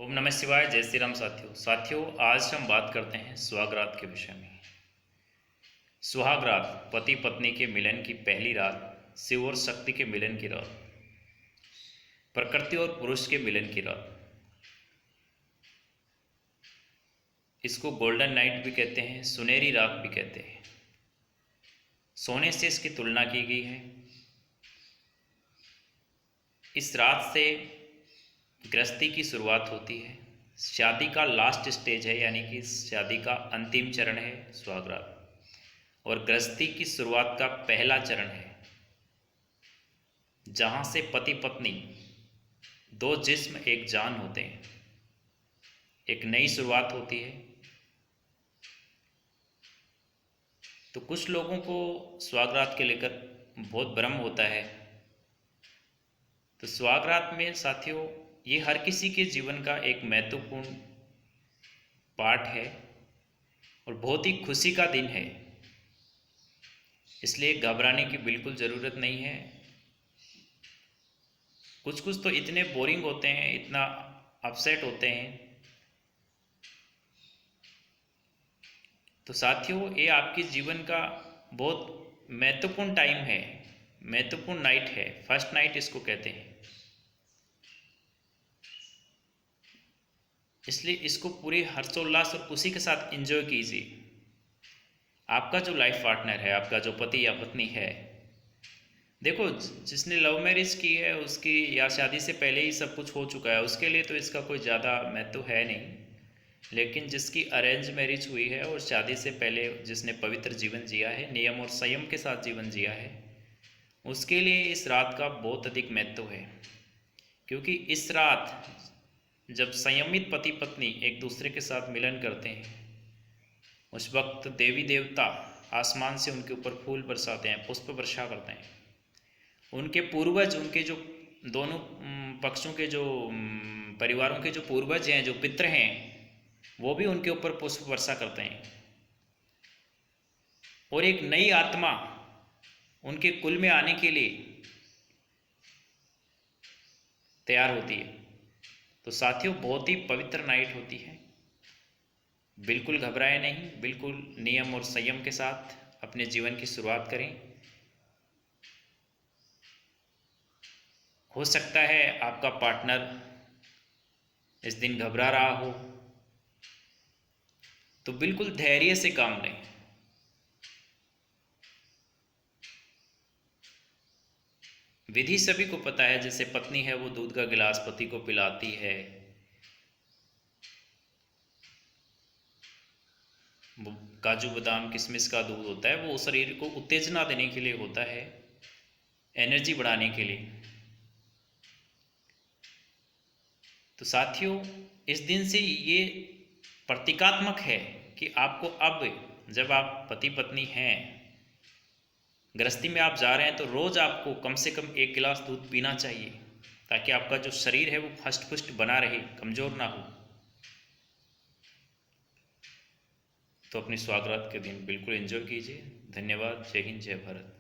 ओम नमः शिवाय। जय श्री राम। साथियों आज हम बात करते हैं सुहागरात के विषय में। सुहागरात पति पत्नी के मिलन की पहली रात, शिव और शक्ति के मिलन की रात, प्रकृति और पुरुष के मिलन की रात। इसको गोल्डन नाइट भी कहते हैं, सुनहरी रात भी कहते हैं। सोने से इसकी तुलना की गई है। इस रात से गृहस्थी की शुरुआत होती है। शादी का लास्ट स्टेज है, यानी कि शादी का अंतिम चरण है सुहागरात, और गृहस्थी की शुरुआत का पहला चरण है, जहां से पति पत्नी दो जिस्म एक जान होते हैं। एक नई शुरुआत होती है। तो कुछ लोगों को सुहागरात के लेकर बहुत भ्रम होता है। तो सुहागरात में साथियों, ये हर किसी के जीवन का एक महत्वपूर्ण पार्ट है और बहुत ही खुशी का दिन है। इसलिए घबराने की बिल्कुल ज़रूरत नहीं है। कुछ कुछ तो इतने बोरिंग होते हैं, इतना अपसेट होते हैं। तो साथियों, ये आपके जीवन का बहुत महत्वपूर्ण टाइम है, महत्वपूर्ण नाइट है। फर्स्ट नाइट इसको कहते हैं। इसलिए इसको पूरे हर्षोल्लास और खुशी के साथ एंजॉय कीजिए। आपका जो लाइफ पार्टनर है, आपका जो पति या पत्नी है, देखो जिसने लव मैरिज की है उसकी या शादी से पहले ही सब कुछ हो चुका है, उसके लिए तो इसका कोई ज़्यादा महत्व है नहीं। लेकिन जिसकी अरेंज मैरिज हुई है और शादी से पहले जिसने पवित्र जीवन जिया है, नियम और संयम के साथ जीवन जिया है, उसके लिए इस रात का बहुत अधिक महत्व है। क्योंकि इस रात जब संयमित पति पत्नी एक दूसरे के साथ मिलन करते हैं, उस वक्त देवी देवता आसमान से उनके ऊपर फूल बरसाते हैं, पुष्प वर्षा करते हैं। उनके पूर्वज, उनके जो दोनों पक्षों के जो परिवारों के जो पूर्वज हैं, जो पितृ हैं, वो भी उनके ऊपर पुष्प वर्षा करते हैं। और एक नई आत्मा उनके कुल में आने के लिए तैयार होती है। तो साथियों, बहुत ही पवित्र नाइट होती है। बिल्कुल घबराएं नहीं, बिल्कुल नियम और संयम के साथ अपने जीवन की शुरुआत करें। हो सकता है आपका पार्टनर इस दिन घबरा रहा हो, तो बिल्कुल धैर्य से काम लें। विधि सभी को पता है। जैसे पत्नी है, वो दूध का गिलास पति को पिलाती है, काजू बादाम किशमिश का दूध होता है, वो शरीर को उत्तेजना देने के लिए होता है, एनर्जी बढ़ाने के लिए। तो साथियों, इस दिन से ये प्रतीकात्मक है कि आपको अब, जब आप पति पत्नी हैं, गृहस्थी में आप जा रहे हैं, तो रोज़ आपको कम से कम 1 गिलास दूध पीना चाहिए, ताकि आपका जो शरीर है वो हष्ट पुष्ट बना रहे, कमज़ोर ना हो। तो अपनी सुहागरात के दिन बिल्कुल एंजॉय कीजिए। धन्यवाद। जय हिंद, जय भारत।